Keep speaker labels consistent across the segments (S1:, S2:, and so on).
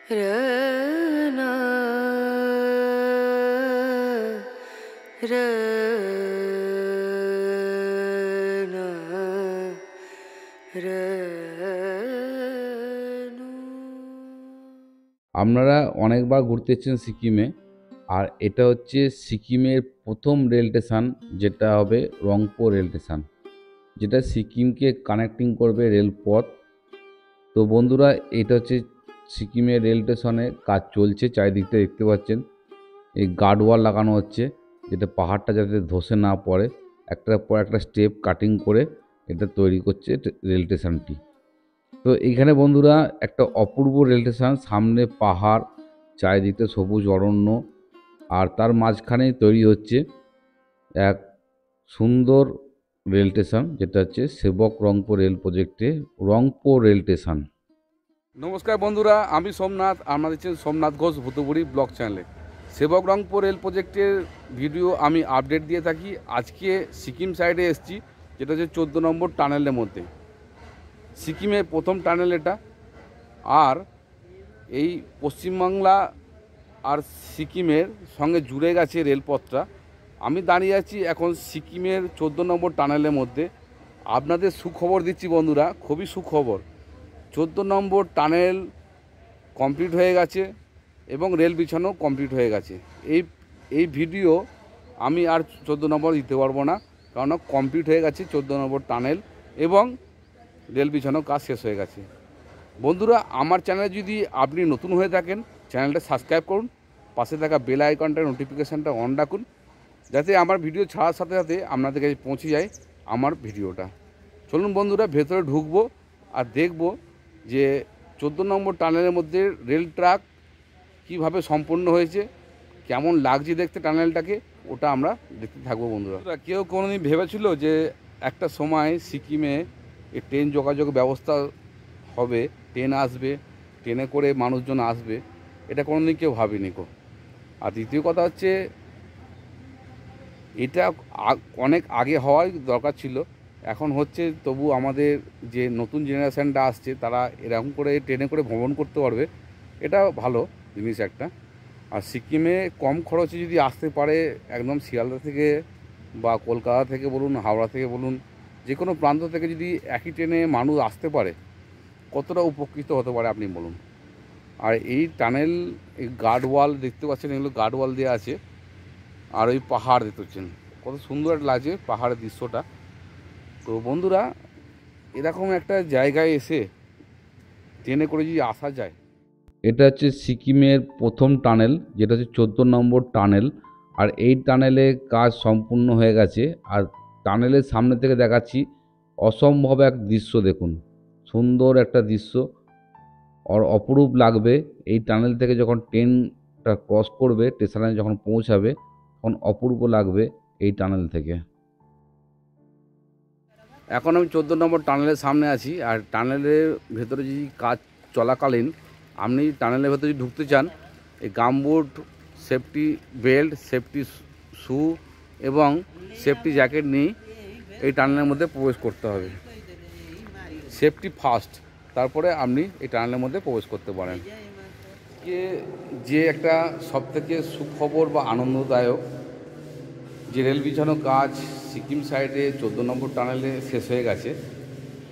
S1: रना रना रनु।
S2: আপনারা অনেকবার ঘুরতে এসেছেন সিকিমে, আর এটা হচ্ছে সিকিমের প্রথম রেল স্টেশন, যেটা হবে রংপো রেল স্টেশন, যেটা সিকিমকে কানেক্টিং করবে রেলপথ। তো বন্ধুরা, এটা হচ্ছে সিকিমের রেল স্টেশনে কাজ চলছে। চারিদিকটা দেখতে পাচ্ছেন, এই গার্ডওয়াল লাগানো হচ্ছে, যেটা পাহাড়টা যাতে ধসে না পড়ে। একটার পর একটা স্টেপ কাটিং করে এটা তৈরি করছে রেল স্টেশনটি। তো এইখানে বন্ধুরা একটা অপূর্ব রেল স্টেশন, সামনে পাহাড়, চারিদিকে সবুজ অরণ্য, আর তার মাঝখানেই তৈরি হচ্ছে এক সুন্দর রেল স্টেশন, যেটা হচ্ছে সেবক রংপো রেল প্রজেক্টে রংপো রেল স্টেশন।
S3: নমস্কার বন্ধুরা, আমি সোমনাথ। আপনারা দেখছেন সোমনাথ ঘোষ ভূতবুড়ি ব্লগ চ্যানেলে। সেবক রংপো রেল প্রজেক্টের ভিডিও আমি আপডেট দিয়ে থাকি। আজকে সিকিম সাইডে এসেছি, যেটা হচ্ছে 14 নম্বর টানেলের মধ্যে। সিকিমের প্রথম টানেল এটা। আর এই পশ্চিমবাংলা আর সিকিমের সঙ্গে জুড়ে গেছে রেলপথটা। আমি দাঁড়িয়ে আছি এখন সিকিমের 14 নম্বর টানেলের মধ্যে। আপনাদের সুখবর দিচ্ছি বন্ধুরা, খুবই সুখবর। 14 নম্বর টানেল কমপ্লিট হয়ে গেছে এবং রেল বিছানো কমপ্লিট হয়ে গেছে। এই ভিডিও আমি আর 14 নম্বর দিতে পারবো না, কারণ কমপ্লিট হয়ে গেছে 14 নম্বর টানেল এবং রেল বিছানো কাজ শেষ হয়ে গেছে। বন্ধুরা, আমার চ্যানেলে যদি আপনি নতুন হয়ে থাকেন, চ্যানেলটা সাবস্ক্রাইব করুন, পাশে থাকা বেল আইকনটা নোটিফিকেশানটা অন রাখুন, যাতে আমার ভিডিও ছাড়ার সাথে সাথে আপনাদের কাছে পৌঁছে যায় আমার ভিডিওটা। চলুন বন্ধুরা, ভেতরে ঢুকবো আর দেখব যে 14 নম্বর টানেলের মধ্যে রেল ট্র্যাক কীভাবে সম্পন্ন হয়েছে, কেমন লাগছে দেখতে টানেলটাকে, ওটা আমরা দেখতে থাকবো বন্ধুরা। কেউ কোনোদিন ভেবেছিল যে একটা সময় সিকিমে এই ট্রেন যোগাযোগ ব্যবস্থা হবে, ট্রেন আসবে, ট্রেনে করে মানুষজন আসবে, এটা কোনোদিন কেউ ভাবেনি কো। আর দ্বিতীয় কথা হচ্ছে, এটা অনেক আগে হওয়াই দরকার ছিল, এখন হচ্ছে। তবু আমাদের যে নতুন জেনারেশানটা আসছে, তারা এরকম করে ট্রেনে করে ভ্রমণ করতে পারবে, এটা ভালো জিনিস একটা। আর সিকিমে কম খরচে যদি আসতে পারে, একদম শিয়ালদা থেকে বা কলকাতা থেকে বলুন, হাওড়া থেকে বলুন, যে কোনো প্রান্ত থেকে যদি একই ট্রেনে মানুষ আসতে পারে, কতটা উপকৃত হতে পারে আপনি বলুন। আর এই টানেল, এই গার্ডওয়াল দেখতে পাচ্ছেন, এগুলো গার্ডওয়াল দেওয়া আছে। আর ওই পাহাড় দেখতে পাচ্ছেন, কত সুন্দর লাগছে পাহাড়ের দৃশ্যটা। তো বন্ধুরা, এরকম একটা জায়গায় এসে ট্রেনে করে যদি আসা যায়।
S2: এটা হচ্ছে সিকিমের প্রথম টানেল, যেটা হচ্ছে 14 নম্বর টানেল। আর এই টানেলে কাজ সম্পূর্ণ হয়ে গেছে। আর টানেলের সামনে থেকে দেখাচ্ছি অসম্ভব এক দৃশ্য। দেখুন, সুন্দর একটা দৃশ্য, আর অপরূপ লাগবে। এই টানেল থেকে যখন ট্রেনটা ক্রস করবে, স্টেশনে যখন পৌঁছাবে, তখন অপূর্ব লাগবে এই টানেল থেকে।
S3: এখন আমি 14 নম্বর টানেলের সামনে আছি। আর টানেলের ভেতরে যদি কাজ চলাকালীন আপনি টানেলের ভেতরে যদি ঢুকতে চান, এই গামবুট, সেফটি বেল্ট, সেফটি শু এবং সেফটি জ্যাকেট নিয়ে এই টানেলের মধ্যে প্রবেশ করতে হবে। সেফটি ফার্স্ট, তারপরে আপনি এই টানেলের মধ্যে প্রবেশ করতে পারেন। যে একটা সবথেকে সুখবর বা আনন্দদায়ক, যে রেল বিছানো কাজ সিকিম সাইডে 14 নম্বর টানেলে শেষ হয়ে গেছে।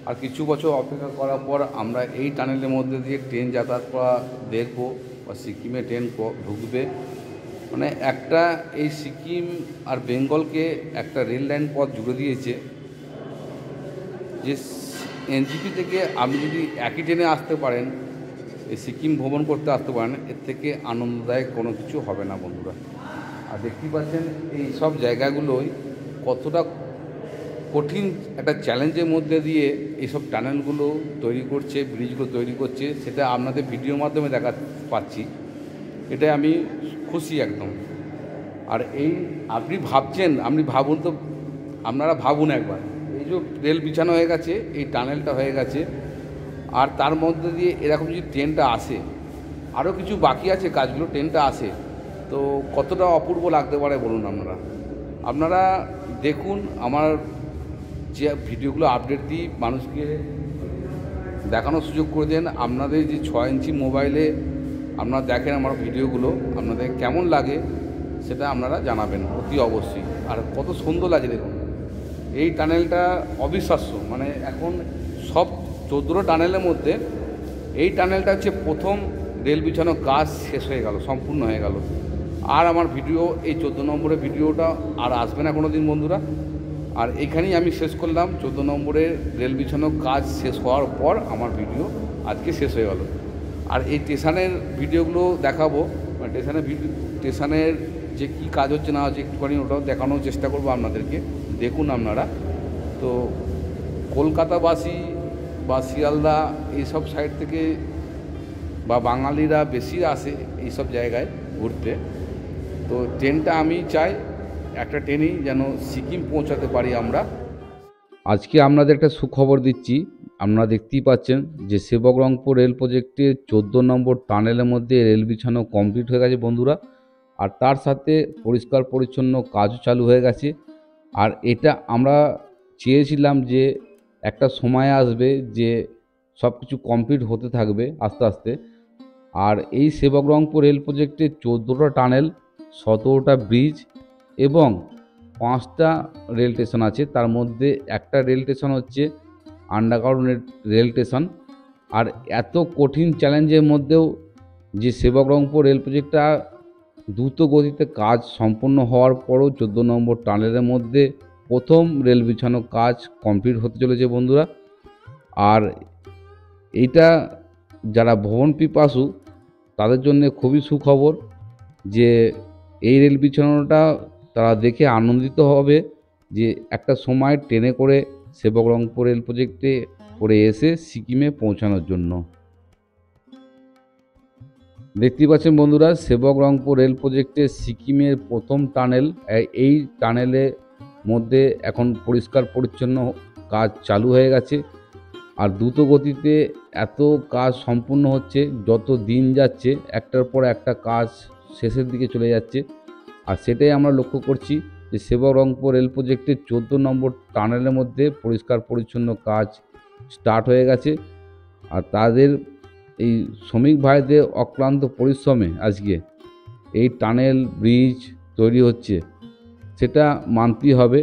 S3: আর কিছু বছর অপেক্ষা করার পর আমরা এই টানেলের মধ্যে দিয়ে ট্রেন যাতায়াত করা দেখব, বা সিকিমে ট্রেন ঢুকবে। মানে একটা এই সিকিম আর বেঙ্গলকে একটা রেল লাইন পথ জুড়ে দিয়েছে। যে এনজিপি থেকে আপনি যদি একই ট্রেনে আসতে পারেন, এই সিকিম ভ্রমণ করতে আসতে পারেন, এর থেকে আনন্দদায়ক কোনো কিছু হবে না বন্ধুরা। আর দেখতেই পাচ্ছেন এই সব জায়গাগুলোই কতটা কঠিন একটা চ্যালেঞ্জের মধ্যে দিয়ে এইসব টানেলগুলো তৈরি করছে, ব্রিজগুলো তৈরি করছে, সেটা আপনাদের ভিডিওর মাধ্যমে দেখা পাচ্ছি। এটাই আমি খুশি একদম। আর এই আপনি ভাবছেন, আপনি ভাবুন তো, আপনারা ভাবুন একবার, এই যে রেল বিছানো হয়ে গেছে, এই টানেলটা হয়ে গেছে, আর তার মধ্যে দিয়ে এরকম যদি ট্রেনটা আসে, আরও কিছু বাকি আছে কাজগুলো, ট্রেনটা আসে, তো কতটা অপূর্ব লাগতে পারে বলুন আপনারা দেখুন। আমার যে ভিডিওগুলো আপডেট দিই, মানুষকে দেখানোর সুযোগ করে দেন। আপনাদের যে 6 ইঞ্চি মোবাইলে আপনারা দেখেন আমার ভিডিওগুলো, আপনাদের কেমন লাগে সেটা আপনারা জানাবেন অতি অবশ্যই। আর কত সুন্দর লাগে দেখুন, এই টানেলটা অবিশ্বাস্য। মানে এখন সব 14টা টানেলের মধ্যে এই টানেলটা হচ্ছে প্রথম রেল বিছানো কাজ শেষ হয়ে গেল, সম্পূর্ণ হয়ে গেল। আর আমার ভিডিও এই 14 নম্বরের ভিডিওটা আর আসবে না কোনো দিন বন্ধুরা। আর এখানেই আমি শেষ করলাম। 14 নম্বরের রেল বিছানো কাজ শেষ হওয়ার পর আমার ভিডিও আজকে শেষ হয়ে গেল। আর এই স্টেশনের ভিডিওগুলো দেখাবো, স্টেশনের যে কী কাজ হচ্ছে না হচ্ছে একটুখানি ওটাও দেখানোর চেষ্টা করবো আপনাদেরকে, দেখুন আপনারা। তো কলকাতাবাসী বা শিয়ালদা এইসব সাইড থেকে বা বাঙালিরা বেশি আসে এইসব জায়গায় ঘুরতে। তো ট্রেনটা আমি চাই একটা ট্রেনই যেন সিকিম পৌঁছাতে পারি আমরা।
S2: আজকে আপনাদের একটা সুখবর দিচ্ছি। আপনারা দেখতেই পাচ্ছেন যে সেবক রংপুর রেল প্রজেক্টের 14 নম্বর টানেলের মধ্যে রেল বিছানো কমপ্লিট হয়ে গেছে বন্ধুরা। আর তার সাথে পরিষ্কার পরিচ্ছন্ন কাজও চালু হয়ে গেছে। আর এটা আমরা চেয়েছিলাম যে একটা সময় আসবে যে সব কিছু কমপ্লিট হতে থাকবে আস্তে আস্তে। আর এই সেবক রংপুর রেল প্রজেক্টে 14টা টানেল, 17টা ব্রিজ এবং 5টা রেল স্টেশন আছে। তার মধ্যে একটা রেল স্টেশন হচ্ছে আন্ডারগ্রাউন্ড রেল স্টেশন। আর এত কঠিন চ্যালেঞ্জের মধ্যেও যে সেবক রংপুর রেল প্রজেক্টটা দ্রুত গতিতে কাজ সম্পন্ন হওয়ার পরও 14 নম্বর টানেলের মধ্যে প্রথম রেল বিছানো কাজ কমপ্লিট হতে চলেছে বন্ধুরা। আর এইটা যারা ভ্রমণ পিপাসু তাদের জন্য খুবই সুখবর যে এই রেল বিছানাটা তারা দেখে আনন্দিত হবে যে একটা সময় ট্রেনে করে সেবক রংপুর রেল প্রজেক্টে করে এসে সিকিমে পৌঁছানোর জন্য। দেখতে পাচ্ছেন বন্ধুরা, সেবক রংপুর রেল প্রজেক্টে সিকিমের প্রথম টানেল। এই টানেলের মধ্যে এখন পরিষ্কার পরিচ্ছন্ন কাজ চালু হয়ে গেছে। আর দ্রুত গতিতে এত কাজ সম্পূর্ণ হচ্ছে, যত দিন যাচ্ছে একটার পর একটা কাজ শেষের দিকে চলে যাচ্ছে। আর সেটাই আমরা লক্ষ্য করছি যে সেবক রংপুর রেল প্রজেক্টের 14 নম্বর টানেলের মধ্যে পরিষ্কার পরিচ্ছন্ন কাজ স্টার্ট হয়ে গেছে। আর তাদের এই শ্রমিক ভাইদের অক্লান্ত পরিশ্রমে আজকে এই টানেল ব্রিজ তৈরি হচ্ছে, সেটা মানতেই হবে।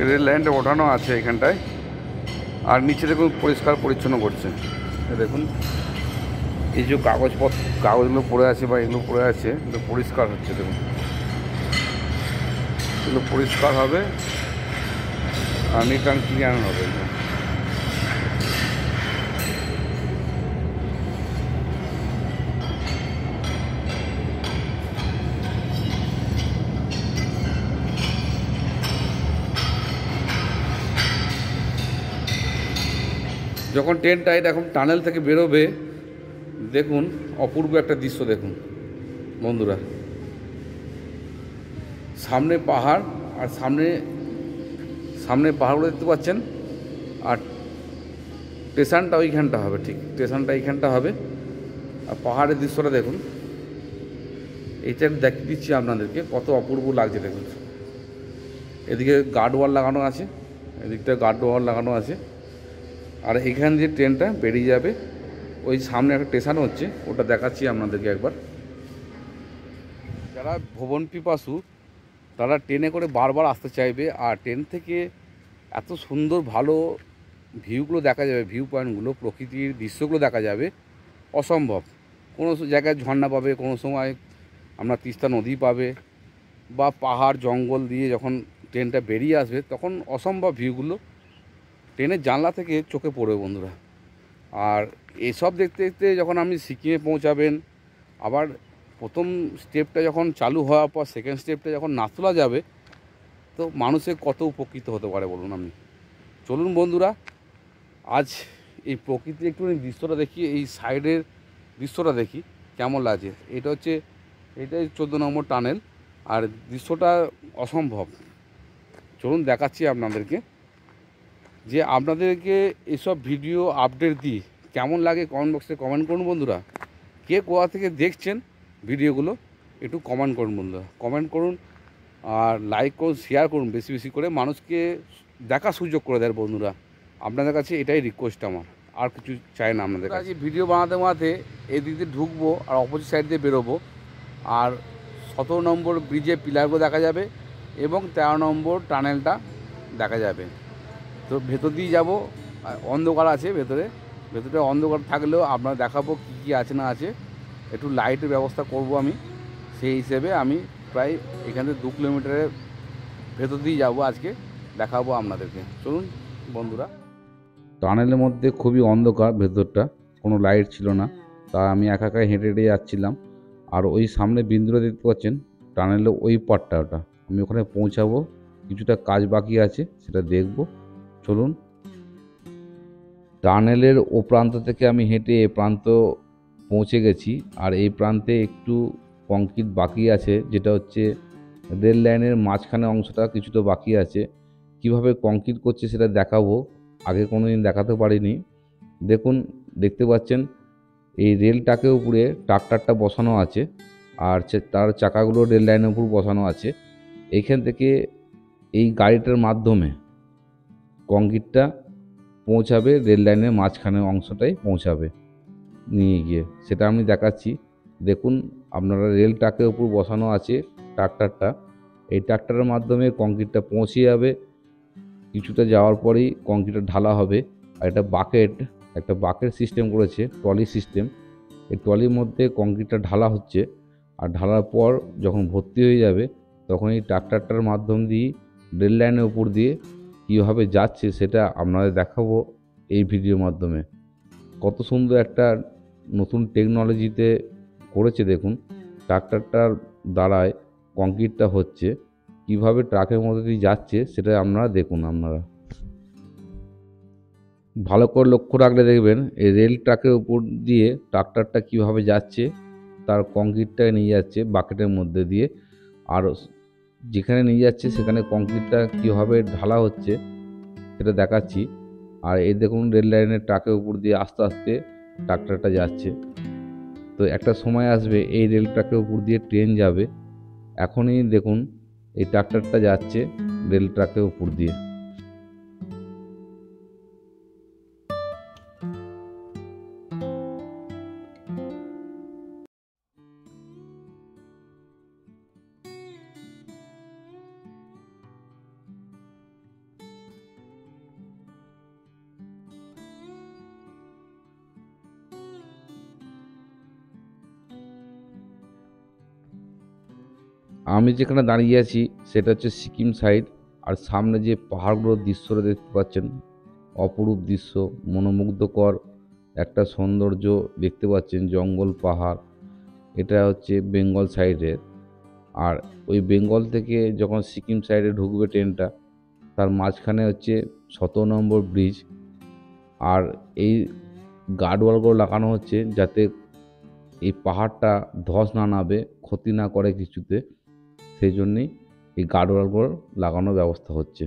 S3: রেল লাইনটা ওঠানো আছে এখানটায়। আর নিচে দেখুন পরিষ্কার পরিচ্ছন্ন করছে। দেখুন এই যে কাগজগুলো পড়ে আছে বা এগুলো পড়ে আছে, এগুলো পরিষ্কার হচ্ছে। দেখুন এগুলো পরিষ্কার হবে আর নিট অ্যান্ড ক্লিয়ার হবে। যখন ট্রেনটা এরকম টানেল থেকে বেরোবে, দেখুন অপূর্ব একটা দৃশ্য। দেখুন বন্ধুরা, সামনে পাহাড়, আর সামনে পাহাড়গুলো দেখতে পাচ্ছেন। আর স্টেশনটা ওইখানটা হবে, ঠিক স্টেশনটা এইখানটা হবে। আর পাহাড়ের দৃশ্যটা দেখুন, এইটা দেখিয়ে দিচ্ছি আপনাদেরকে কত অপূর্ব লাগছে। দেখুন এদিকে গার্ডওয়াল লাগানো আছে, এদিকটা গার্ডওয়াল লাগানো আছে। আর এখান দিয়ে ট্রেনটা বেরিয়ে যাবে, ওই সামনে একটা স্টেশন হচ্ছে, ওটা দেখাচ্ছি আপনাদেরকে একবার। যারা ভ্রমণ পিপাসু তারা ট্রেনে করে বারবার আসতে চাইবে। আর ট্রেন থেকে এত সুন্দর ভালো ভিউগুলো দেখা যাবে, ভিউ পয়েন্টগুলো, প্রকৃতির দৃশ্যগুলো দেখা যাবে, অসম্ভব। কোনো জায়গায় ঝর্ণা পাবে, কোনো সময় আমরা তিস্তা নদী পাবে, বা পাহাড় জঙ্গল দিয়ে যখন ট্রেনটা বেরিয়ে আসবে তখন অসম্ভব ভিউগুলো ট্রেনের জানলা থেকে চোখে পড়বে বন্ধুরা। আর এসব দেখতে দেখতে যখন আপনি সিকিমে পৌঁছাবেন, আবার প্রথম স্টেপটা যখন চালু হওয়ার পর সেকেন্ড স্টেপটা যখন না তোলা যাবে, তো মানুষের কত উপকৃত হতে পারে বলুন আপনি। চলুন বন্ধুরা, আজ এই প্রকৃতির একটু দৃশ্যটা দেখি, এই সাইডের দৃশ্যটা দেখি কেমন লাগছে। এটাই 14 নম্বর টানেল, আর দৃশ্যটা অসম্ভব। চলুন দেখাচ্ছি আপনাদেরকে, যে আপনাদেরকে এসব ভিডিও আপডেট দিই কেমন লাগে কমেন্ট বক্সে কমেন্ট করুন বন্ধুরা। কে কোথা থেকে দেখছেন ভিডিওগুলো একটু কমেন্ট করুন বন্ধুরা, কমেন্ট করুন আর লাইক করুন, শেয়ার করুন, বেশি বেশি করে মানুষকে দেখার সুযোগ করে দেয় বন্ধুরা। আপনাদের কাছে এটাই রিকোয়েস্ট আমার, আর কিছু চাই না আপনাদের কাছে। ভিডিও বানাতে বানাতে এদিক দিয়ে ঢুকবো আর অপোজিট সাইড দিয়ে বেরোবো, আর 17 নম্বর ব্রিজে পিলারগুলো দেখা যাবে এবং 13 নম্বর টানেলটা দেখা যাবে। তো ভেতর দিয়ে যাবো, অন্ধকার আছে ভেতরে অন্ধকার থাকলেও আপনারা দেখাবো কী কী আছে না আছে, একটু লাইটের ব্যবস্থা করব আমি। সেই হিসেবে আমি প্রায় এখান থেকে 2 কিলোমিটারের ভেতর দিয়ে যাবো, আজকে দেখাবো আপনাদেরকে। চলুন বন্ধুরা।
S2: টানেলের মধ্যে খুবই অন্ধকার, ভেতরটা কোনো লাইট ছিল না, তা আমি একা একা হেঁটে হেঁটে যাচ্ছিলাম। আর ওই সামনে বিন্দুটা দেখতে পাচ্ছেন, টানেলের ওই পার্টটা, ওটা আমি ওখানে পৌঁছাবো, কিছুটা কাজ বাকি আছে সেটা দেখব। চলুন। টানেলের ও প্রান্ত থেকে আমি হেঁটে এ প্রান্ত পৌঁছে গেছি, আর এই প্রান্তে একটু কংক্রিট বাকি আছে, যেটা হচ্ছে রেল লাইনের মাঝখানে অংশটা কিছুটা বাকি আছে। কিভাবে কংক্রিট করছে সেটা দেখাবো, আগে কোনো দিন দেখাতে পারিনি। দেখতে পাচ্ছেন এই রেলটাকে উপরে ট্রাক্টরটা বসানো আছে, আর তার চাকাগুলো রেল লাইনের উপর বসানো আছে। এইখান থেকে এই গাড়িটার মাধ্যমে কংক্রিটটা পৌঁছাবে রেল লাইনের মাঝখানে অংশটাই পৌঁছাবে নিয়ে গিয়ে, সেটা আমি দেখাচ্ছি। দেখুন আপনারা, রেল ট্রাকের উপর বসানো আছে ট্রাক্টরটা, এই ট্রাক্টরের মাধ্যমে কংক্রিটটা পৌঁছে যাবে। কিছুটা যাওয়ার পরেই কংক্রিটটা ঢালা হবে। আর একটা বাকেট সিস্টেম করেছে, ট্রলি সিস্টেম। এই ট্রলির মধ্যে কংক্রিটটা ঢালা হচ্ছে, আর ঢালার পর যখন ভর্তি হয়ে যাবে তখন এই ট্রাক্টরটার মাধ্যম দিয়ে রেল লাইনের উপর দিয়ে কীভাবে যাচ্ছে সেটা আপনাদের দেখাবো এই ভিডিওর মাধ্যমে। কত সুন্দর একটা নতুন টেকনোলজিতে করেছে দেখুন, ট্রাক্টরটার দ্বারায় কংক্রিটটা হচ্ছে, কিভাবে ট্রাকের মধ্যে দিয়ে যাচ্ছে সেটা আপনারা দেখুন। আপনারা ভালো করে লক্ষ্য রাখলে দেখবেন এই রেল ট্রাকের উপর দিয়ে ট্রাক্টরটা কিভাবে যাচ্ছে, তার কংক্রিটটা নিয়ে যাচ্ছে বাকেটের মধ্যে দিয়ে, আর যেখানে নিয়ে যাচ্ছে সেখানে কংক্রিটটা কীভাবে ঢালা হচ্ছে সেটা দেখাচ্ছি। আর এই দেখুন রেল লাইনের ট্রাকের উপর দিয়ে আস্তে আস্তে ট্রাক্টরটা যাচ্ছে। তো একটা সময় আসবে এই রেল ট্রাকের উপর দিয়ে ট্রেন যাবে। এখনই দেখুন এই ট্রাক্টরটা যাচ্ছে রেল ট্রাকের উপর দিয়ে। আমি যেখানে দাঁড়িয়ে আছি সেটা হচ্ছে সিকিম সাইড, আর সামনে যে পাহাড়গুলোর দৃশ্যটা দেখতে পাচ্ছেন, অপরূপ দৃশ্য, মনোমুগ্ধকর একটা সৌন্দর্য দেখতে পাচ্ছেন, জঙ্গল পাহাড়। এটা হচ্ছে বেঙ্গল সাইডের, আর ওই বেঙ্গল থেকে যখন সিকিম সাইডে ঢুকবে ট্রেনটা, তার মাঝখানে হচ্ছে 17 নম্বর ব্রিজ। আর এই গার্ডওয়ালগুলো লাগানো হচ্ছে যাতে এই পাহাড়টা ধস না নামে, ক্ষতি না করে কিছুতে, সেই জন্যেই এই গার্ডওয়ালগুলো লাগানোর ব্যবস্থা হচ্ছে।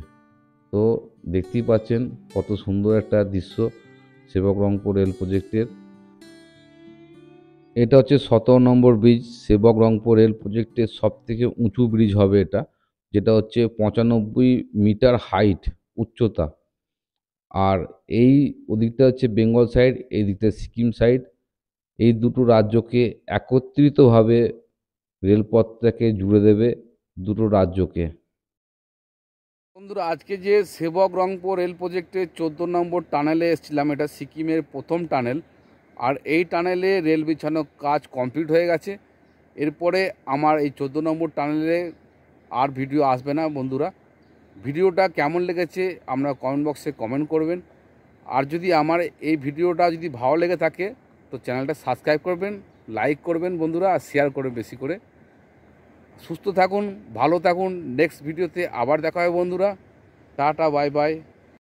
S2: তো দেখতেই পাচ্ছেন কত সুন্দর একটা দৃশ্য সেবকরংপুর রেল প্রজেক্টের। এটা হচ্ছে 17 নম্বর ব্রিজ, সেবকরংপুর রেল প্রজেক্টের সবথেকে উঁচু ব্রিজ হবে এটা, যেটা হচ্ছে 95 মিটার হাইট উচ্চতা। আর এই ওদিকটা হচ্ছে বেঙ্গল সাইড, এই দিকটা সিকিম সাইড। এই দুটো রাজ্যকে একত্রিতভাবে রেলপথটাকে জুড়ে দেবে, দুটো রাজ্যকে।
S3: বন্ধুরা, আজকে যে সেবকরংপুর রেল প্রজেক্টের 14 নম্বর টানেলে এসেছিলাম, এটা সিকিমের প্রথম টানেল। আর এই টানেলে রেল বিছানোর কাজ কমপ্লিট হয়ে গেছে। এরপরে আমার এই 14 নম্বর টানেলে আর ভিডিও আসবে না বন্ধুরা। ভিডিওটা কেমন লেগেছে আপনারা কমেন্ট বক্সে কমেন্ট করবেন। আর যদি আমার এই ভিডিওটা যদি ভালো লেগে থাকে তো চ্যানেলটা সাবস্ক্রাইব করবেন লাইক করবেন বন্ধুরা, আর শেয়ার করবেন বেশি করে। সুস্থ থাকুন, ভালো থাকুন। নেক্সট ভিডিওতে আবার দেখা হবে বন্ধুরা। Tata, bye bye.